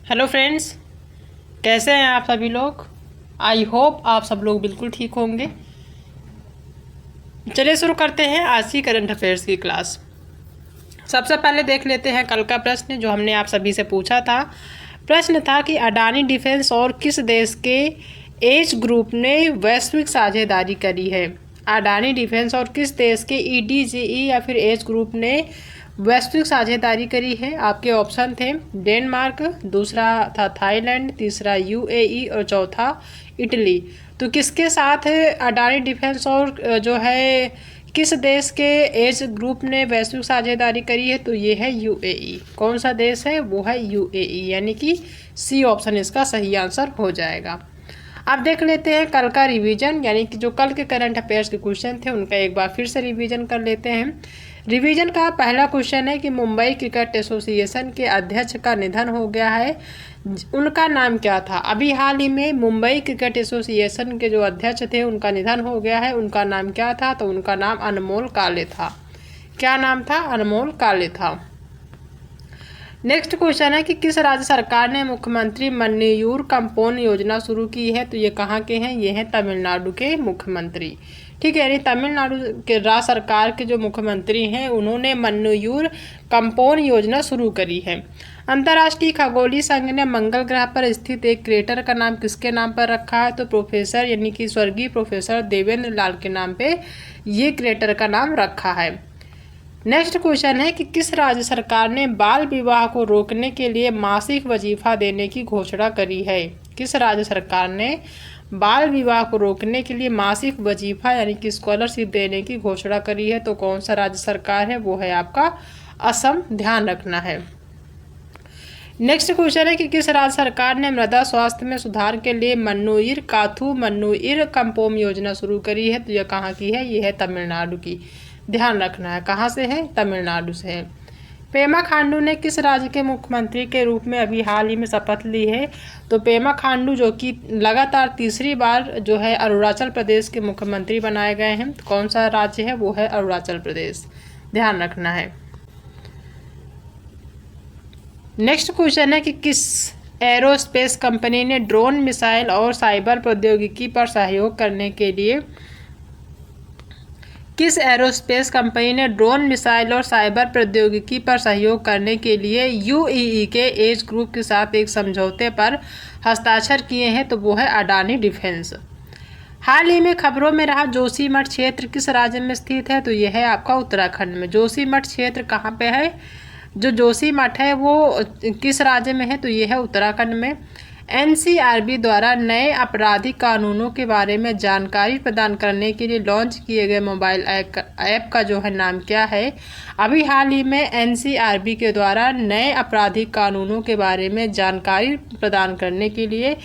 Hello friends, कैसे हैं आप सभी लोग। आई होप आप सब लोग बिल्कुल ठीक होंगे। चलिए शुरू करते हैं आज की करंट अफेयर्स की क्लास। सबसे पहले देख लेते हैं कल का प्रश्न जो हमने आप सभी से पूछा था। प्रश्न था कि अडानी डिफेंस और किस देश के एज ग्रुप ने वैश्विक साझेदारी करी है। अडानी डिफेंस और किस देश के ईडीजीई या फिर एज ग्रुप ने वैश्विक साझेदारी करी है। आपके ऑप्शन थे डेनमार्क, दूसरा था थाईलैंड, तीसरा यूएई और चौथा इटली। तो किसके साथ अडानी डिफेंस और जो है किस देश के एज ग्रुप ने वैश्विक साझेदारी करी है, तो ये है यूएई। कौन सा देश है, वो है यूएई, यानी कि सी ऑप्शन इसका सही आंसर हो जाएगा। अब देख लेते हैं कल का रिवीजन, यानी कि जो कल के करंट अफेयर्स के क्वेश्चन थे उनका एक बार फिर से रिवीजन कर लेते हैं। रिवीजन का पहला क्वेश्चन है कि मुंबई क्रिकेट एसोसिएशन के अध्यक्ष का निधन हो गया है, उनका नाम क्या था। अभी हाल ही में मुंबई क्रिकेट एसोसिएशन के जो अध्यक्ष थे उनका निधन हो गया है, उनका नाम क्या था, तो उनका नाम अनमोल काले था। क्या नाम था, अनमोल काले था। नेक्स्ट क्वेश्चन है कि किस राज्य सरकार ने मुख्यमंत्री मन्यूर कंपोन योजना शुरू की है, तो ये कहाँ के हैं, ये हैं तमिलनाडु के मुख्यमंत्री। ठीक है, यानी तमिलनाडु के राज्य सरकार के जो मुख्यमंत्री हैं उन्होंने मन्यूर कंपोन योजना शुरू करी है। अंतर्राष्ट्रीय खगोलीय संघ ने मंगल ग्रह पर स्थित एक क्रेटर का नाम किसके नाम पर रखा है, तो प्रोफेसर यानी कि स्वर्गीय प्रोफेसर देवेंद्र लाल के नाम पे ये क्रेटर का नाम रखा है। नेक्स्ट क्वेश्चन है कि किस राज्य सरकार ने बाल विवाह को रोकने के लिए मासिक वजीफा देने की घोषणा करी है। किस राज्य सरकार ने बाल विवाह को रोकने के लिए मासिक वजीफा यानी कि स्कॉलरशिप देने की घोषणा करी है, तो कौन सा राज्य सरकार है, वो है आपका असम। ध्यान रखना है। नेक्स्ट क्वेश्चन है कि किस राज्य सरकार ने मृदा स्वास्थ्य में सुधार के लिए मन्नुईर काथू मन्नुईर कंपोम योजना शुरू करी है, तो यह कहाँ की है, ये है तमिलनाडु की। ध्यान रखना है, कहाँ से है, तमिलनाडु से है। पेमा खांडू ने किस राज्य के मुख्यमंत्री के रूप में अभी हाल ही में शपथ ली है, तो पेमा खांडू जो कि लगातार तीसरी बार जो है अरुणाचल प्रदेश के मुख्यमंत्री बनाए गए हैं। तो कौन सा राज्य है, वो है अरुणाचल प्रदेश। ध्यान रखना है। नेक्स्ट क्वेश्चन है कि किस एरोस्पेस कंपनी ने ड्रोन, मिसाइल और साइबर प्रौद्योगिकी पर सहयोग करने के लिए किस एरोस्पेस कंपनी ने ड्रोन, मिसाइल और साइबर प्रौद्योगिकी पर सहयोग करने के लिए यूएई के एज ग्रुप के साथ एक समझौते पर हस्ताक्षर किए हैं, तो वो है अडानी डिफेंस। हाल ही में खबरों में रहा जोशीमठ क्षेत्र किस राज्य में स्थित है, तो यह है आपका उत्तराखंड में। जोशीमठ क्षेत्र कहाँ पे है, जो जोशीमठ है वो किस राज्य में है, तो ये है उत्तराखंड में। एनसीआरबी द्वारा नए आपराधिक कानूनों के बारे में जानकारी प्रदान करने के लिए लॉन्च किए गए मोबाइल ऐप का जो है नाम क्या है। अभी हाल ही में एनसीआरबी के द्वारा नए आपराधिक कानूनों के बारे में जानकारी प्रदान करने के लिए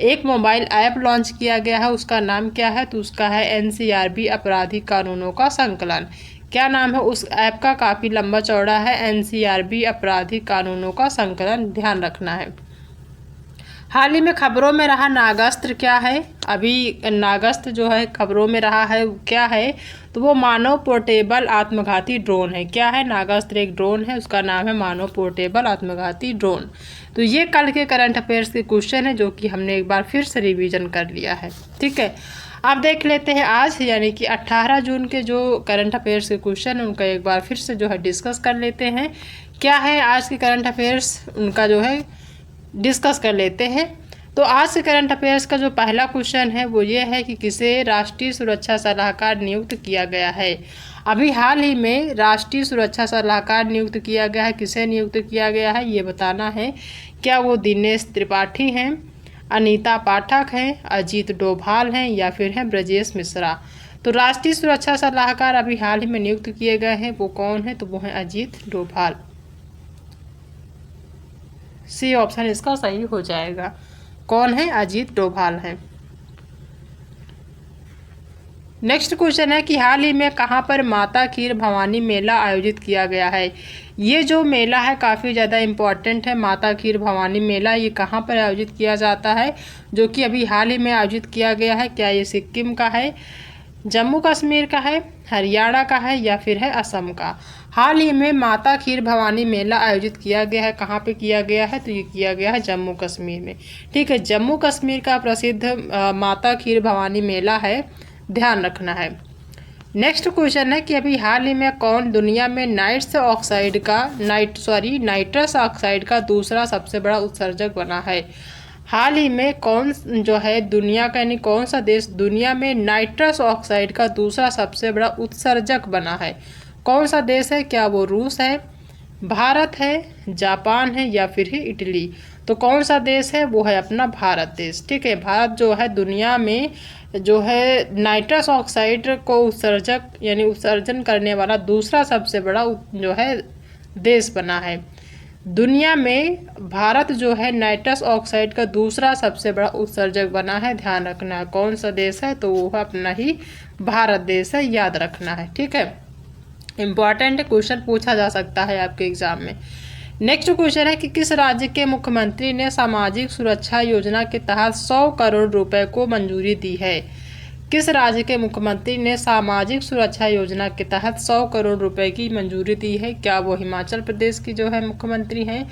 एक मोबाइल ऐप लॉन्च किया गया है, उसका नाम क्या है, तो उसका है एनसीआरबी आपराधिक कानूनों का संकलन। क्या नाम है उस ऐप का, काफ़ी लंबा चौड़ा है, एनसीआरबी आपराधिक कानूनों का संकलन। ध्यान रखना है। हाल ही में खबरों में रहा नागास्त्र क्या है। अभी नागास्त्र जो है खबरों में रहा है क्या है, तो वो मानव पोर्टेबल आत्मघाती ड्रोन है। क्या है, नागास्त्र एक ड्रोन है, उसका नाम है मानव पोर्टेबल आत्मघाती ड्रोन। तो ये कल के करंट अफेयर्स के क्वेश्चन है जो कि हमने एक बार फिर से रिवीजन कर लिया है। ठीक है, अब देख लेते हैं आज यानी कि 18 जून के जो करंट अफेयर्स के क्वेश्चन है उनका एक बार फिर से जो है डिस्कस कर लेते हैं। क्या है आज के करंट अफेयर्स, उनका जो है डिस्कस कर लेते हैं। तो आज के करंट अफेयर्स का जो पहला क्वेश्चन है वो ये है कि किसे राष्ट्रीय सुरक्षा सलाहकार नियुक्त किया गया है। अभी हाल ही में राष्ट्रीय सुरक्षा सलाहकार नियुक्त किया गया है, किसे नियुक्त किया गया है ये बताना है। क्या वो दिनेश त्रिपाठी हैं, अनीता पाठक हैं, अजीत डोभाल हैं या फिर हैं ब्रजेश मिश्रा। तो राष्ट्रीय सुरक्षा सलाहकार अभी हाल ही में नियुक्त किए गए हैं, वो कौन है, तो वो हैं अजीत डोभाल। सी ऑप्शन इसका सही हो जाएगा। कौन है, अजीत डोभाल है। नेक्स्ट क्वेश्चन है कि हाल ही में कहाँ पर माता खीर भवानी मेला आयोजित किया गया है। ये जो मेला है काफ़ी ज़्यादा इम्पॉर्टेंट है। माता खीर भवानी मेला ये कहाँ पर आयोजित किया जाता है, जो कि अभी हाल ही में आयोजित किया गया है। क्या ये सिक्किम का है, जम्मू कश्मीर का है, हरियाणा का है या फिर है असम का। हाल ही में माता खीर भवानी मेला आयोजित किया गया है, कहाँ पे किया गया है? तो ये किया गया है जम्मू कश्मीर में। ठीक है, जम्मू कश्मीर का प्रसिद्ध माता खीर भवानी मेला है, ध्यान रखना है। नेक्स्ट क्वेश्चन है कि अभी हाल ही में कौन दुनिया में नाइट्रस ऑक्साइड का दूसरा सबसे बड़ा उत्सर्जक बना है? हाल ही में कौन जो है दुनिया का, यानी कौन सा देश दुनिया में नाइट्रस ऑक्साइड का दूसरा सबसे बड़ा उत्सर्जक बना है? कौन सा देश है? क्या वो रूस है, भारत है, जापान है या फिर है इटली? तो कौन सा देश है? वो है अपना भारत देश। ठीक है, भारत जो है दुनिया में जो है नाइट्रस ऑक्साइड को उत्सर्जक यानी उत्सर्जन करने वाला दूसरा सबसे बड़ा जो है देश बना है। दुनिया में भारत जो है नाइट्रस ऑक्साइड का दूसरा सबसे बड़ा उत्सर्जक बना है, ध्यान रखना है। कौन सा देश है? तो वो है अपना ही भारत देश है, याद रखना है। ठीक है, इम्पॉर्टेंट क्वेश्चन पूछा जा सकता है आपके एग्जाम में। नेक्स्ट क्वेश्चन है कि किस राज्य के मुख्यमंत्री ने सामाजिक सुरक्षा योजना के तहत 100 करोड़ रुपए को मंजूरी दी है? किस राज्य के मुख्यमंत्री ने सामाजिक सुरक्षा योजना के तहत 100 करोड़ रुपए की मंजूरी दी है? क्या वो हिमाचल प्रदेश की जो है मुख्यमंत्री हैं,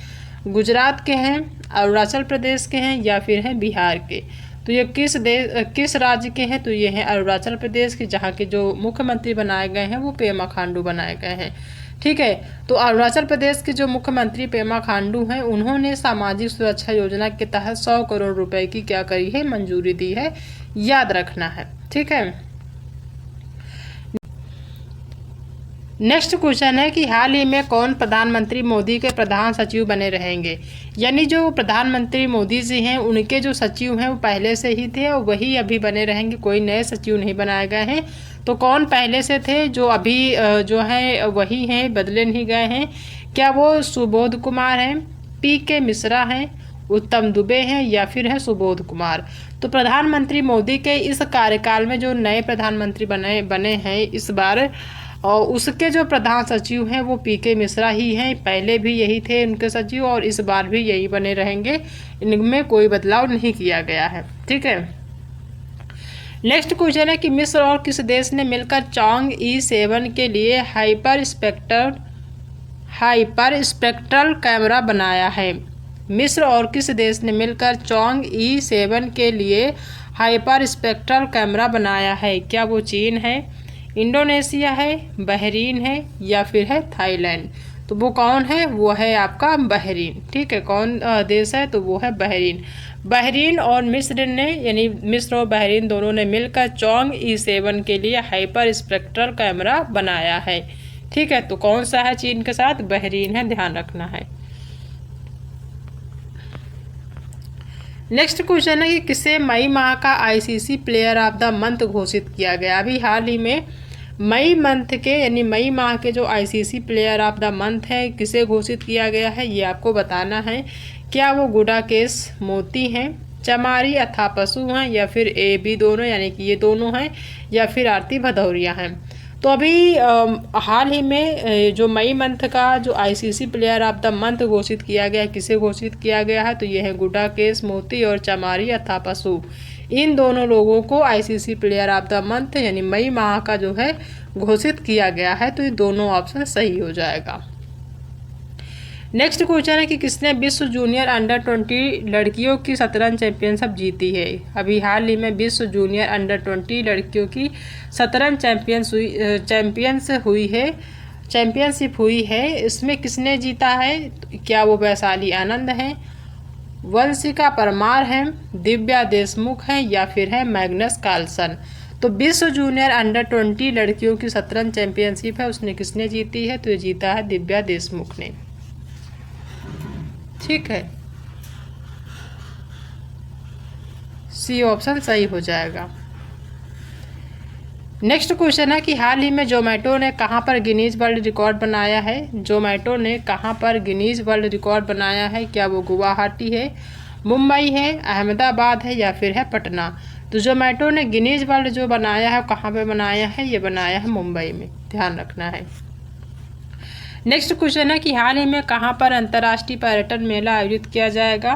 गुजरात के हैं, अरुणाचल प्रदेश के हैं या फिर हैं बिहार के? तो ये किस राज्य के हैं? तो ये हैं अरुणाचल प्रदेश के, जहाँ के जो मुख्यमंत्री बनाए गए हैं वो पेमा खांडू बनाए गए हैं। ठीक है, तो अरुणाचल प्रदेश के जो मुख्यमंत्री पेमा खांडू हैं, उन्होंने सामाजिक सुरक्षा योजना के तहत 100 करोड़ रुपए की क्या करी है? मंजूरी दी है, याद रखना है। ठीक है, नेक्स्ट क्वेश्चन है कि हाल ही में कौन प्रधानमंत्री मोदी के प्रधान सचिव बने रहेंगे? यानी जो प्रधानमंत्री मोदी जी हैं उनके जो सचिव हैं वो पहले से ही थे और वही अभी बने रहेंगे, कोई नए सचिव नहीं बनाए गए हैं। तो कौन पहले से थे जो अभी जो है वही हैं, बदले नहीं गए हैं? क्या वो सुबोध कुमार हैं, PK मिश्रा हैं, उत्तम दुबे हैं या फिर है सुबोध कुमार? तो प्रधानमंत्री मोदी के इस कार्यकाल में जो नए प्रधानमंत्री बने हैं इस बार, और उसके जो प्रधान सचिव हैं वो PK मिश्रा ही हैं। पहले भी यही थे उनके सचिव और इस बार भी यही बने रहेंगे, इनमें कोई बदलाव नहीं किया गया है। ठीक है, नेक्स्ट क्वेश्चन है कि मिस्र और किस देश ने मिलकर चॉन्ग E7 के लिए हाइपर स्पेक्ट्रल कैमरा बनाया है? मिस्र और किस देश ने मिलकर चॉन्ग E7 के लिए हाइपर स्पेक्ट्रल कैमरा बनाया है? क्या वो चीन है, इंडोनेशिया है, बहरीन है या फिर है थाईलैंड? तो वो कौन है? वो है आपका बहरीन। ठीक है, कौन देश है? तो वो है बहरीन। बहरीन और मिस्र ने, यानी मिस्र और बहरीन दोनों ने मिलकर चॉन्ग E7 के लिए हाइपर स्पेक्ट्रल कैमरा बनाया है। ठीक है, तो कौन सा है चीन के साथ? बहरीन है, ध्यान रखना है। नेक्स्ट क्वेश्चन है कि किसे मई माह का ICC player of the month घोषित किया गया? अभी हाल ही में मई मंथ के यानी मई माह के जो ICC player of the month है किसे घोषित किया गया है ये आपको बताना है। क्या वो गुडाकेश मोती हैं, चमारी अथापसु हैं या फिर AB दोनों यानी कि ये दोनों हैं या फिर आरती भदौरिया हैं? तो अभी हाल ही में जो मई मंथ का जो ICC player of the month घोषित किया गया है, किसे घोषित किया गया है? तो ये है गुडाकेश मोती और चमारी अथापसु। इन दोनों लोगों को ICC player of the month यानी मई माह का जो है घोषित किया गया है। तो ये दोनों ऑप्शन सही हो जाएगा। नेक्स्ट क्वेश्चन है कि किसने विश्व जूनियर अंडर-20 लड़कियों की शतरंज चैंपियनशिप जीती है? अभी हाल ही में विश्व जूनियर अंडर-20 लड़कियों की शतरंज चैंपियनशिप हुई है। इसमें किसने जीता है? क्या वो वैशाली आनंद हैं, वंशिका परमार हैं, दिव्या देशमुख हैं या फिर है मैग्नस कार्लसन? तो विश्व जूनियर अंडर-20 लड़कियों की शतरंज चैंपियनशिप है, उसने किसने जीती है? तो ये जीता है दिव्या देशमुख ने। ठीक है, C ऑप्शन सही हो जाएगा। नेक्स्ट क्वेश्चन है कि हाल ही में जोमेटो ने कहां पर गिनीज वर्ल्ड रिकॉर्ड बनाया है? जोमेटो ने कहां पर गिनीज वर्ल्ड रिकॉर्ड बनाया है? क्या वो गुवाहाटी है, मुंबई है, अहमदाबाद है या फिर है पटना? तो जोमेटो ने गिनीज वर्ल्ड जो बनाया है कहाँ पे बनाया है? ये बनाया है मुंबई में, ध्यान रखना है। नेक्स्ट क्वेश्चन है कि हाल ही में कहाँ पर अंतर्राष्ट्रीय पर्यटन मेला आयोजित किया जाएगा?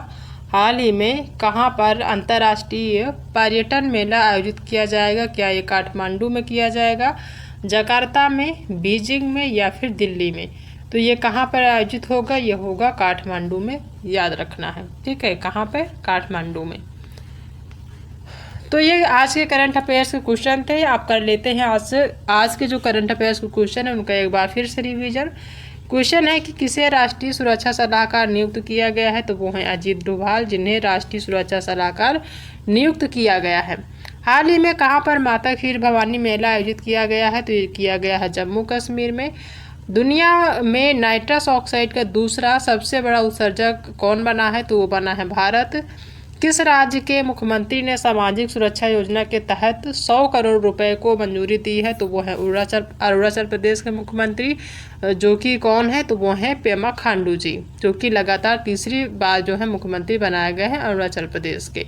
हाल ही में कहाँ पर अंतर्राष्ट्रीय पर्यटन मेला आयोजित किया जाएगा? क्या ये काठमांडू में किया जाएगा, जकार्ता में, बीजिंग में या फिर दिल्ली में? तो ये कहाँ पर आयोजित होगा? ये होगा काठमांडू में, याद रखना है। ठीक है, कहाँ पे? काठमांडू में। तो ये आज के करंट अफेयर्स के क्वेश्चन थे। आप कर लेते हैं आज के जो करंट अफेयर्स के क्वेश्चन है उनका एक बार फिर से रिवीजन। क्वेश्चन है कि किसे राष्ट्रीय सुरक्षा सलाहकार नियुक्त किया गया है? तो वो हैं अजीत डोभाल, जिन्हें राष्ट्रीय सुरक्षा सलाहकार नियुक्त किया गया है। हाल ही में कहाँ पर माता खीर भवानी मेला आयोजित किया गया है? तो ये किया गया है जम्मू कश्मीर में। दुनिया में नाइट्रस ऑक्साइड का दूसरा सबसे बड़ा उत्सर्जक कौन बना है? तो वो बना है भारत। किस राज्य के मुख्यमंत्री ने सामाजिक सुरक्षा योजना के तहत 100 करोड़ रुपए को मंजूरी दी है? तो वो है अरुणाचल प्रदेश के मुख्यमंत्री, जो कि कौन है? तो वो हैं पेमा खांडू जी, जो कि लगातार तीसरी बार जो है मुख्यमंत्री बनाए गए हैं अरुणाचल प्रदेश के।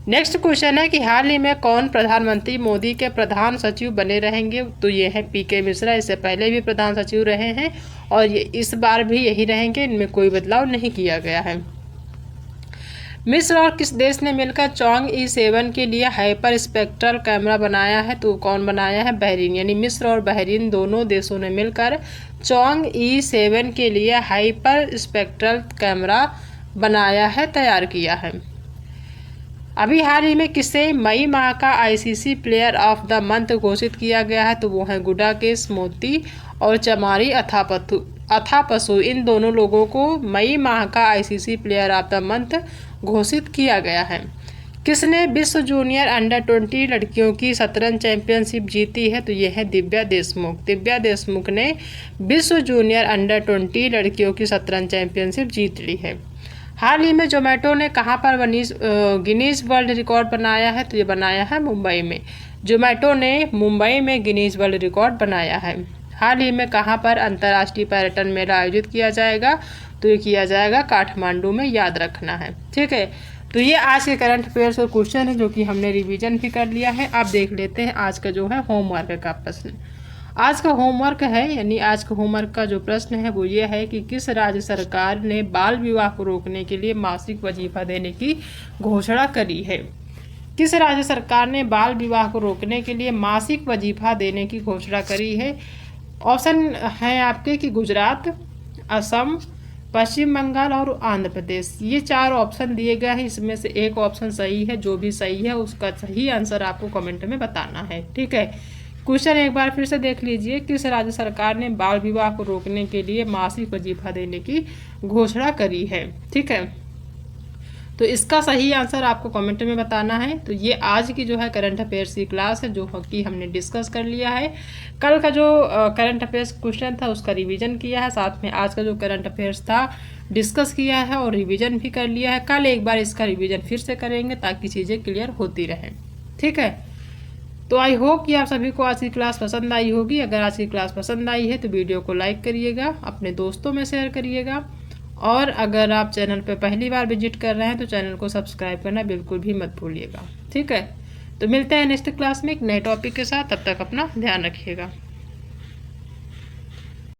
नेक्स्ट क्वेश्चन है कि हाल ही में कौन प्रधानमंत्री मोदी के प्रधान सचिव बने रहेंगे? तो ये है पीके मिश्रा। इससे पहले भी प्रधान सचिव रहे हैं और ये इस बार भी यही रहेंगे, इनमें कोई बदलाव नहीं किया गया है। मिस्र और किस देश ने मिलकर चॉन्ग E7 के लिए हाइपर स्पेक्ट्रल कैमरा बनाया है? तो कौन बनाया है? बहरीन। यानी मिस्र और बहरीन दोनों देशों ने मिलकर चॉन्ग E7 के लिए हाइपर स्पेक्ट्रल कैमरा बनाया है, तैयार किया है। अभी हाल ही में किसे मई माह का ICC player of the month घोषित किया गया है? तो वो हैं गुडाकेश मोती और चमारी अथापसु। इन दोनों लोगों को मई माह का ICC player of the month घोषित किया गया है। किसने विश्व जूनियर अंडर-20 लड़कियों की शतरंज चैंपियनशिप जीती है? तो ये है दिव्या देशमुख। दिव्या देशमुख ने विश्व जूनियर अंडर-20 लड़कियों की शतरंज चैंपियनशिप जीत ली है। हाल ही में जोमेटो ने कहाँ पर गिनीज वर्ल्ड रिकॉर्ड बनाया है? तो ये बनाया है मुंबई में। जोमेटो ने मुंबई में गिनीज वर्ल्ड रिकॉर्ड बनाया है। हाल ही में कहाँ पर अंतर्राष्ट्रीय पर्यटन मेला आयोजित किया जाएगा? तो ये किया जाएगा काठमांडू में, याद रखना है। ठीक है, तो ये आज के करंट अफेयर्स का क्वेश्चन है जो कि हमने रिवीजन भी कर लिया है। आप देख लेते हैं आज का जो है होमवर्क का प्रश्न। आज का होमवर्क है, यानी आज का होमवर्क का जो प्रश्न है वो ये है कि किस राज्य सरकार ने बाल विवाह को रोकने के लिए मासिक वजीफा देने की घोषणा करी है? किस राज्य सरकार ने बाल विवाह को रोकने के लिए मासिक वजीफा देने की घोषणा करी है? ऑप्शन है आपके कि गुजरात, असम, पश्चिम बंगाल और आंध्र प्रदेश। ये 4 ऑप्शन दिए गए हैं, इसमें से एक ऑप्शन सही है। जो भी सही है उसका सही आंसर आपको कमेंट में बताना है। ठीक है, क्वेश्चन एक बार फिर से देख लीजिए। किस राज्य सरकार ने बाल विवाह को रोकने के लिए मासिक वजीफा देने की घोषणा करी है? ठीक है, तो इसका सही आंसर आपको कमेंट में बताना है। तो ये आज की जो है करंट अफेयर्स की क्लास है, जो कि हमने डिस्कस कर लिया है। कल का जो करंट अफेयर्स क्वेश्चन था उसका रिवीजन किया है, साथ में आज का जो करंट अफेयर्स था डिस्कस किया है और रिवीजन भी कर लिया है। कल एक बार इसका रिवीजन फिर से करेंगे ताकि चीज़ें क्लियर होती रहें। ठीक है, तो आई होप कि आप सभी को आज की क्लास पसंद आई होगी। अगर आज की क्लास पसंद आई है तो वीडियो को लाइक करिएगा, अपने दोस्तों में शेयर करिएगा, और अगर आप चैनल पर पहली बार विजिट कर रहे हैं तो चैनल को सब्सक्राइब करना बिल्कुल भी मत भूलिएगा। ठीक है, तो मिलते हैं नेक्स्ट क्लास में एक नए टॉपिक के साथ। तब तक अपना ध्यान रखिएगा।